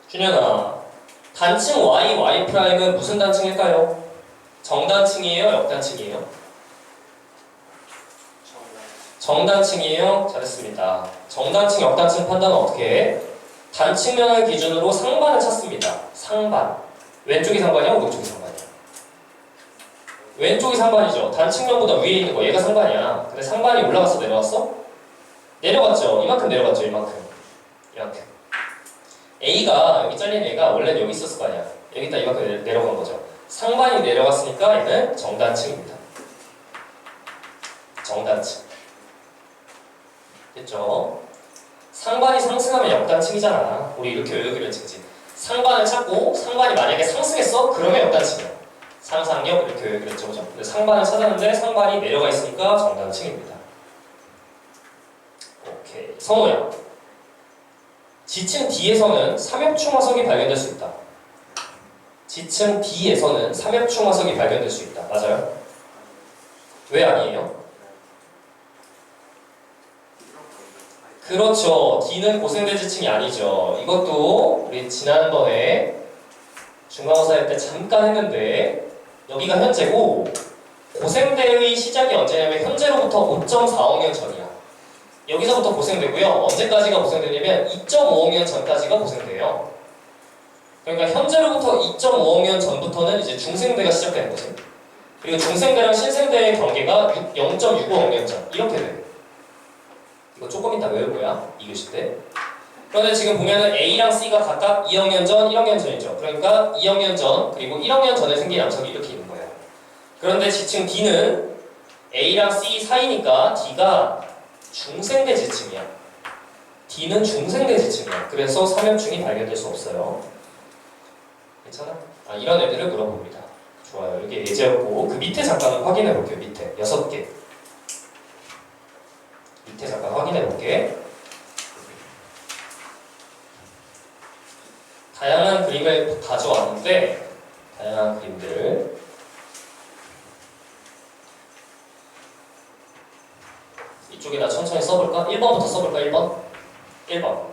준현아, 단층 y,y' 무슨 단층일까요? 정단층이에요? 역단층이에요? 정단층이에요? 잘했습니다. 정단층, 역단층 판단은 어떻게 해? 단층면을 기준으로 상반을 찾습니다. 상반. 왼쪽이 상반이야? 오른쪽이 상반이야? 왼쪽이 상반이죠. 단층면보다 위에 있는 거 얘가 상반이야. 근데 상반이 올라갔어? 내려갔어? 내려갔죠. 이만큼 내려갔죠. 이만큼. A가 여기 잘린 A가 원래는 여기 있었을 거 아니야. 여기다 이만큼 내려간 거죠. 상반이 내려갔으니까 얘는 정단층입니다. 정단층. 됐죠? 상반이 상승하면 역단층이잖아. 우리 이렇게 외우기지. 상반을 찾고 상반이 만약에 상승했어? 그러면 역단층이야. 상상력 이렇게 외우기랬죠. 그죠? 근데 상반을 찾았는데 상반이 내려가 있으니까 정단층입니다. 오케이. 성호야. 지층 D에서는 삼엽충 화석이 발견될 수 있다. 지층 D에서는 삼엽충 화석이 발견될 수 있다. 맞아요? 왜 아니에요? 그렇죠. D는 고생대 지층이 아니죠. 이것도 우리 지난번에 중간고사 할 때 잠깐 했는데 여기가 현재고 고생대의 시작이 언제냐면 현재로부터 5.4억년 전이야. 여기서부터 고생되고요. 언제까지가 고생되냐면 2.5억년 전까지가 고생돼요. 그러니까 현재로부터 2.5억년 전부터는 이제 중생대가 시작되는 거지. 그리고 중생대랑 신생대의 경계가 0.65억년 전 이렇게 돼. 이거 조금 이따 외울 거야. 2교시 때. 그런데 지금 보면은 A랑 C가 각각 2억년 전, 1억년 전이죠. 그러니까 2억년 전 그리고 1억년 전에 생긴 암석이 이렇게 있는 거예요. 그런데 지층 D는 A랑 C 사이니까 D가 중생대 지층이야. D는 중생대 지층이야. 그래서 삼엽충이 발견될 수 없어요. 괜찮아? 이런 애들을 물어봅니다. 좋아요. 이게 예제였고 그 밑에 잠깐 확인해 볼게요. 밑에 6개. 밑에 잠깐 확인해 볼게. 다양한 그림을 가져왔는데 다양한 그림들 이쪽에다 천천히 써볼까? 1번부터 써볼까? 1번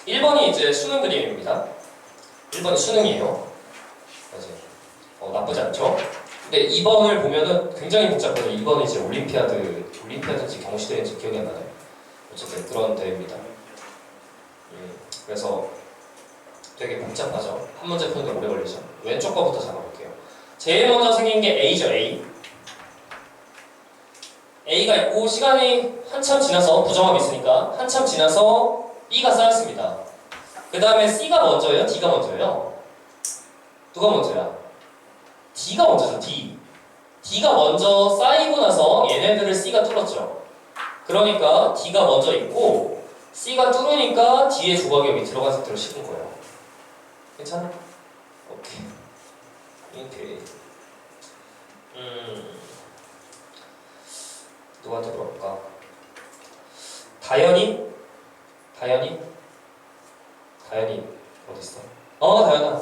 1번이 이제 수능 그림입니다. 1번이 수능이에요. 맞아요. 나쁘지 않죠? 근데 2번을 보면은 굉장히 복잡해요. 2번은 이제 올림피아드인지 경시대인지 기억이 안 나네요. 어쨌든 그런 대회입니다. 그래서 되게 복잡하죠. 한 문제 푸는데 오래 걸리죠. 왼쪽 거부터 잡아볼게요. 제일 먼저 생긴 게 A죠, A. A가 있고 시간이 한참 지나서 부정합이 있으니까 한참 지나서 B가 쌓였습니다. 그 다음에 C가 먼저예요? D가 먼저예요? 누가 먼저야? D가 먼저죠, D. D가 먼저 쌓이고 나서 얘네들을 C가 뚫었죠. 그러니까 D가 먼저 있고 C가 뚫으니까 D의 조각이 여기 들어간 상태로 씹은 거예요. 괜찮아? 오케이. 누구한테 물어볼까? 다현이 어딨어? 다현아.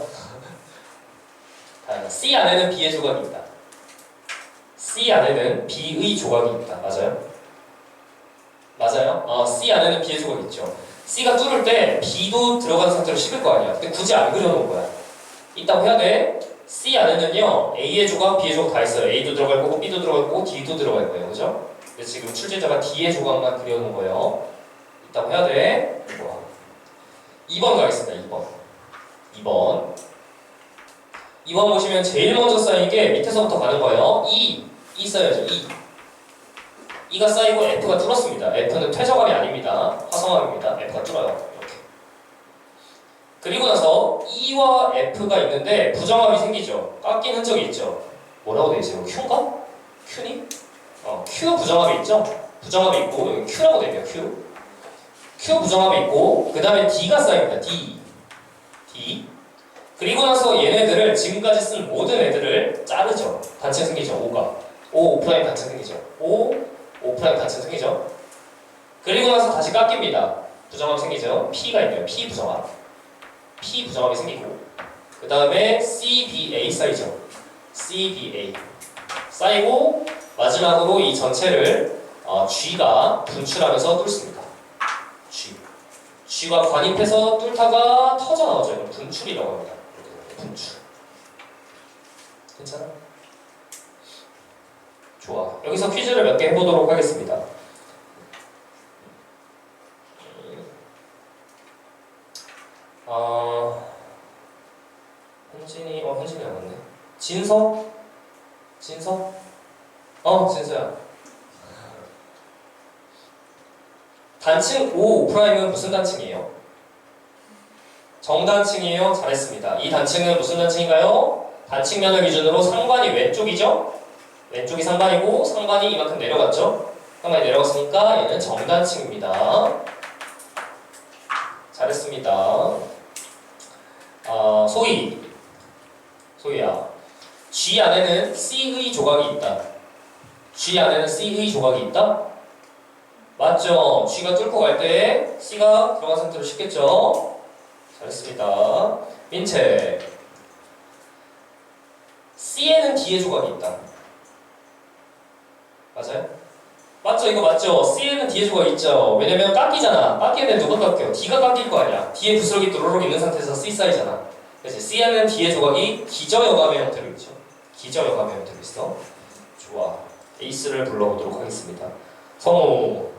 다현아. C 안에는 B의 조각이 있다. C 안에는 B의 조각이 있다. 맞아요? C 안에는 B의 조각이 있죠. C가 뚫을 때 B도 들어간 상태로 씹을 거 아니야. 근데 굳이 안 그려놓은 거야. 있다고 해야 돼. C 안에는요 A의 조각, B의 조각 다 있어요. A도 들어갈 거고 B도 들어갈 거고 D도 들어갈 거예요. 그죠? 근데 지금 출제자가 D의 조각만 그려놓은 거예요. 있다고 해야 돼. 2번 가겠습니다. 2번 보시면 제일 먼저 쌓인 게 밑에서부터 가는 거예요. E 써야죠. E가 쌓이고 F가 뚫었습니다. F는 퇴적함이 아닙니다. 화성함입니다. F가 뚫어요. 이렇게. 그리고 나서 E와 F가 있는데 부정합이 생기죠. 깎인 흔적이 있죠. 뭐라고 돼 있어요? Q인가? Q니? Q 부정합이 있죠? 부정합이 있고 여기 Q라고 돼 있네요. Q 부정합이 있고 그 다음에 D가 쌓입니다. D. 그리고 나서 얘네들을 지금까지 쓴 모든 애들을 자르죠. 단층 생기죠. O 단층 생기죠. O 단층 생기죠. 그리고 나서 다시 깎입니다. 부정합 생기죠. P가 있네요. P 부정합이 생기고 그 다음에 CBA 쌓이죠. CBA 쌓이고 마지막으로 이 전체를 G가 분출하면서 뚫습니다. G가 관입해서 뚫다가 터져 나오죠. 이건 분출이라고 합니다. 분출. 괜찮아? 좋아. 여기서 퀴즈를 몇 개 해보도록 하겠습니다. 현진이 안 왔네. 진서? 진서야. 단층 O'은 무슨 단층이에요? 정단층이에요? 잘했습니다. 이 단층은 무슨 단층인가요? 단층면을 기준으로 상반이 왼쪽이죠? 왼쪽이 상반이고 상반이 이만큼 내려갔죠? 상반이 내려갔으니까 얘는 정단층입니다. 잘했습니다. 소희야. G 안에는 C의 조각이 있다? 맞죠? G가 뚫고 갈 때 C가 들어간 상태로 씹겠죠? 잘했습니다. 민채. C에는 D의 조각이 있다. 맞아요? 맞죠? 이거 맞죠? C에는 D의 조각이 있죠? 왜냐면 깎이잖아. 깎이면 누가 깎여? D가 깎일 거 아니야. D의 부스러기 또로록 있는 상태에서 C 쌓이잖아. 그래서 C에는 D의 조각이 기저여감의 형태로 있죠. 기저여감의 형태로 있어. 좋아. 에이스를 불러보도록 하겠습니다. 성호.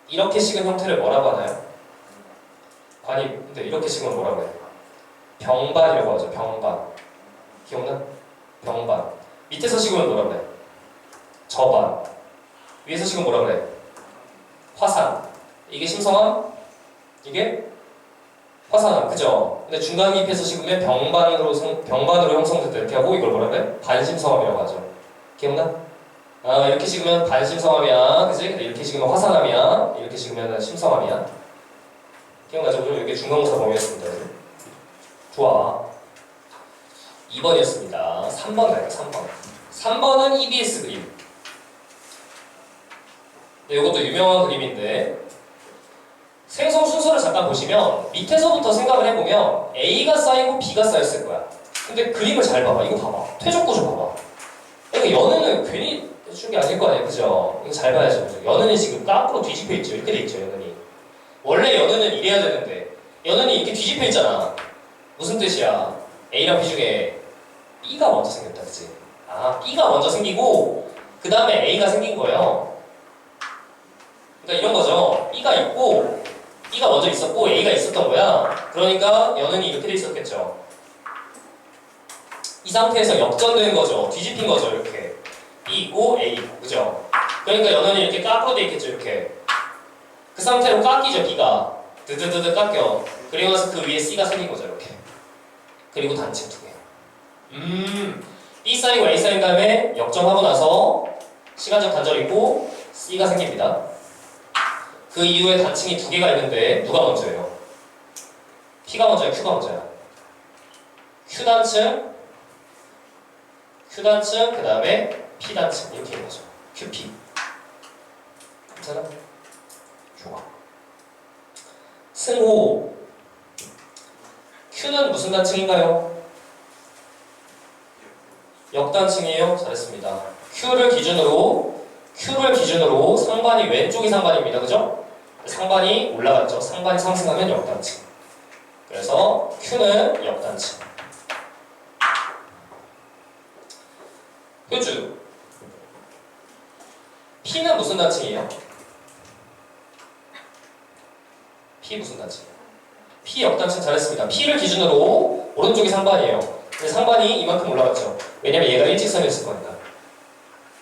이렇게 식은 형태를 뭐라고 하나요? 근데 이렇게 식으면 뭐라고 해요? 병반이라고 하죠. 병반. 기억나? 병반. 밑에서 식으면 뭐라고 해? 저반. 위에서 식으면 뭐라고 해? 화산. 이게 심성함? 이게 화산함. 그죠? 근데 중간 기입해서 식으면 병반으로 형성됐다 이렇게 하고 이걸 뭐라고 해? 반심성함이라고 하죠. 기억나? 이렇게 식으면 반심성함이야. 그치? 근데 이렇게 식으면 화산함이야. 이렇게 식으면 심성함이야. 기억나죠? 이게 중간고사 범위였습니다. 좋아. 2번이었습니다. 3번 갈게요. 3번. 3번은 EBS 그림. 네, 이것도 유명한 그림인데 생성 순서를 잠깐 보시면 밑에서부터 생각을 해보면 A가 쌓이고 B가 쌓였을 거야. 근데 그림을 잘 봐봐. 이거 봐봐. 퇴적 구조 봐봐. 그러니까 연은은 괜히 해준 게 아닐 거 아니에요. 그죠? 이거 잘 봐야죠. 그죠? 연은이 지금 거꾸로 뒤집혀 있죠. 이렇게 돼 있죠. 연은이. 원래 연은은 이래야 되는데 연은이 이렇게 뒤집혀 있잖아. 무슨 뜻이야? A랑 B 중에 B가 먼저 생겼다. 그치? 아, B가 먼저 생기고 그 다음에 A가 생긴 거예요. 그러니까 이런 거죠. B가 있고 B가 먼저 있었고 A가 있었던 거야. 그러니까 연은이 이렇게 돼 있었겠죠. 이 상태에서 역전된 거죠. 뒤집힌 거죠. 이렇게 B 있고 A 있고 그죠? 그러니까 연은이 이렇게 거꾸로 돼 있겠죠. 이렇게 그 상태로 깎이죠. B가 드드드드 깎여. 그리고 나서 그 위에 C가 생긴 거죠. 이렇게 그리고 단층 두 개. B 쌓이고 A 쌓인 다음에 역전하고 나서 시간적 단절이고 C가 생깁니다. 그 이후에 단층이 두 개가 있는데 누가 먼저예요? P가 먼저야? Q가 먼저야? Q단층, Q단층, 그 다음에 P단층 이렇게 있는 거죠. QP. 괜찮아? 좋아. 승호. Q는 무슨 단층인가요? 역단층이에요. 잘했습니다. Q를 기준으로 상반이 왼쪽이 상반입니다. 그죠? 상반이 올라갔죠. 상반이 상승하면 역단층. 그래서 Q는 역단층. 효주. P는 무슨 단층이에요? P 무슨 단층이에요? P 역단층 잘했습니다. P를 기준으로 오른쪽이 상반이에요. 근데 상반이 이만큼 올라갔죠. 왜냐면 얘가 일직선이었을 거니까.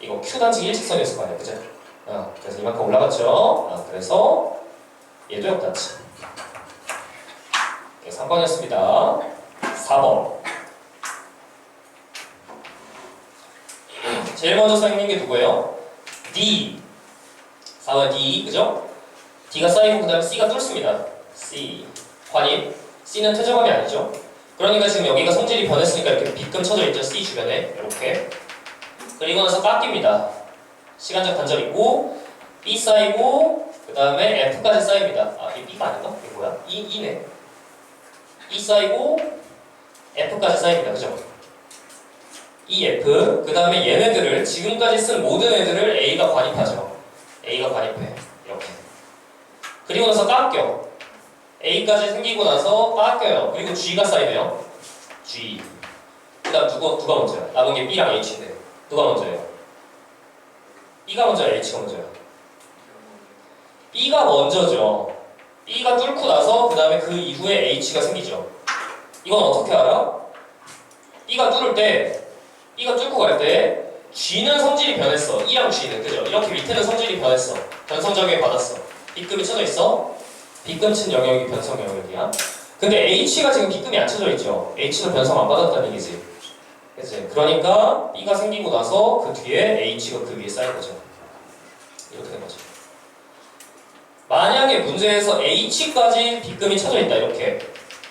이거 Q단층 일직선이었을 거 아니야. 그죠? 그래서 이만큼 올라갔죠. 그래서 얘도 역단층. 3번이었습니다. 4번. 제일 먼저 쌓이는 게 누구예요? D. 4번 D. 그죠? D가 쌓이고 그 다음에 C가 뚫습니다. C. 관입. C는 퇴적함이 아니죠. 그러니까 지금 여기가 성질이 변했으니까 이렇게 빗금 쳐져 있죠. C 주변에. 이렇게. 그리고 나서 깎입니다. 시간적 단절 있고 B 쌓이고 그 다음에 F까지 쌓입니다. 아, 이게 B가 아닌가? 이게 뭐야? E네. E 쌓이고 F까지 쌓입니다. 그죠? E, F. 그 다음에 얘네들을 지금까지 쓴 모든 애들을 A가 관입하죠. A가 관입해. 이렇게. 그리고 나서 깎여. A까지 생기고 나서 깎여요. 그리고 G가 쌓이네요. G. 그 다음 누가 먼저야? 남은 게 B랑 H인데 누가 먼저예요? B가 먼저야? H가 먼저야? B가 먼저죠. B가 뚫고 나서 그 다음에 그 이후에 H가 생기죠. 이건 어떻게 알아? B가 뚫을 때 B가 뚫고 갈 때 G는 성질이 변했어. E랑 G는 그죠? 이렇게 밑에는 성질이 변했어. 변성작용이 받았어. B급이 쳐져 있어. B급 친 영역이 변성 영역이야. 근데 H가 지금 B급이 안 쳐져 있죠. H는 변성 안 받았다는 얘기지. 그치? 그러니까 B가 생기고 나서 그 뒤에 H가 그 위에 쌓인 거죠. 이렇게 된 거죠. 만약에 문제에서 H까지 B급이 쳐져 있다 이렇게.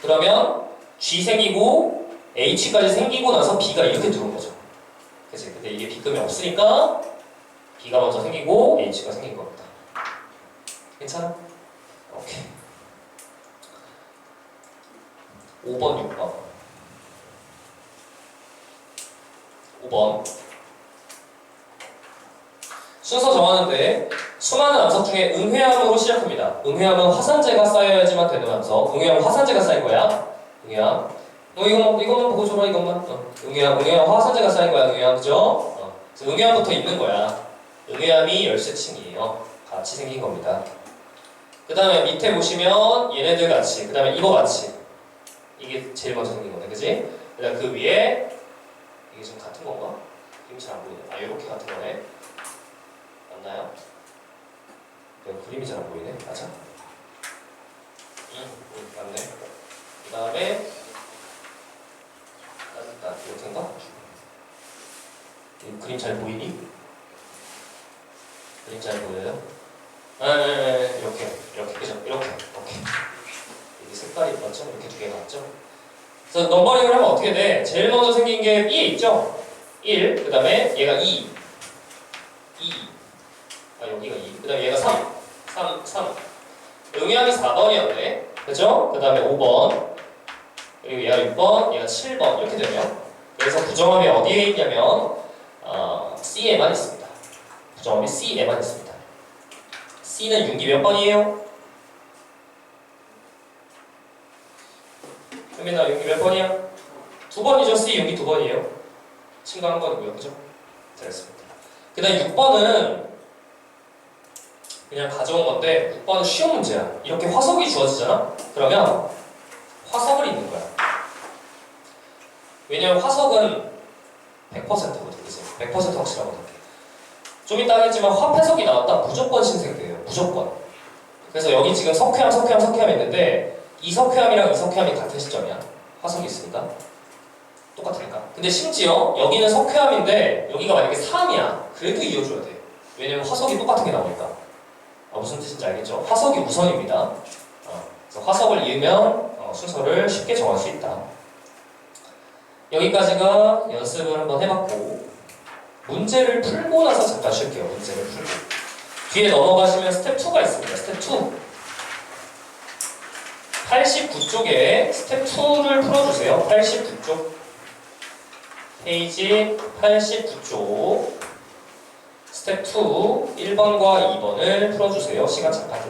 그러면 G 생기고 H까지 생기고 나서 B가 이렇게 들어온 거죠. 그치? 근데 이게 B급이 없으니까 B가 먼저 생기고 H가 생긴 겁니다. 괜찮아? 오케이. 5번, 6번. 5번. 순서 정하는데 수많은 암석 중에 응회암으로 시작합니다. 응회암은 화산재가 쌓여야지만 되는 암석. 응회암은 화산재가 쌓인 거야. 응회암. 이것만 보고 줘라, 이것만. 응회암 화산재가 쌓인 거야, 응회암. 그죠? 그래서 응회암부터 있는 거야. 응회암이 열쇠층이에요. 같이 생긴 겁니다. 그 다음에 밑에 보시면 얘네들 같이, 그 다음에 이거 같이. 이게 제일 먼저 생긴 거네, 그지? 그 다음 그 위에 이게 좀 같은 건가? 그림이 잘 안 보이네. 아, 이렇게 같은 거네. 맞나요? 그림이 잘 안 보이네. 맞아? 맞네. 그 다음에 따뜻한 이렇게인가? 그림 잘 보이니? 그림 잘 보여요? 네, 이렇게 그죠? 이렇게. 여기 색깔이 맞죠? 이렇게 두 개가 맞죠? 그래서 넘버링을 하면 어떻게 돼? 제일 먼저 생긴 게 B에 있죠? 1, 그 다음에 얘가 2, 여기가 2, 그 다음에 얘가 3. 응양이 4번이었네. 그죠? 그 다음에 5번, 그리고 얘가 6번, 얘가 7번. 이렇게 되면. 그래서 부정함이 어디에 있냐면, C에만 있습니다. 부정함이 C에만 있습니다. C는 윤기 몇 번이에요? 현민아, 윤기 몇 번이야? 2번이죠. C 윤기 2번이에요. 친구 한 번이고요. 그죠? 잘했습니다. 그 다음 6번은 그냥 가져온 건데 6번은 쉬운 문제야. 이렇게 화석이 주어지잖아? 그러면 화석을 있는 거야. 왜냐면 화석은 100%거든. 그치? 100% 확실하거든. 좀 이따 하겠지만 화폐석이 나왔다 무조건 신생돼요. 무조건. 그래서 여기 지금 석회암 있는데 이 석회암이랑 이 석회암이 같은 시점이야. 화석이 있으니까. 똑같으니까. 근데 심지어 여기는 석회암인데 여기가 만약에 3이야. 그래도 이어줘야 돼. 왜냐면 화석이 똑같은 게 나오니까. 무슨 뜻인지 알겠죠? 화석이 우선입니다. 그래서 화석을 이으면 순서를 쉽게 정할 수 있다. 여기까지가 연습을 한번 해봤고 문제를 풀고 나서 잠깐 쉴게요. 문제를 풀고 뒤에 넘어가시면 스텝 2가 있습니다. 스텝 2 89쪽에 스텝 2를 풀어주세요. 89쪽 페이지 89쪽 스텝 2 1번과 2번을 풀어주세요. 시간 잠깐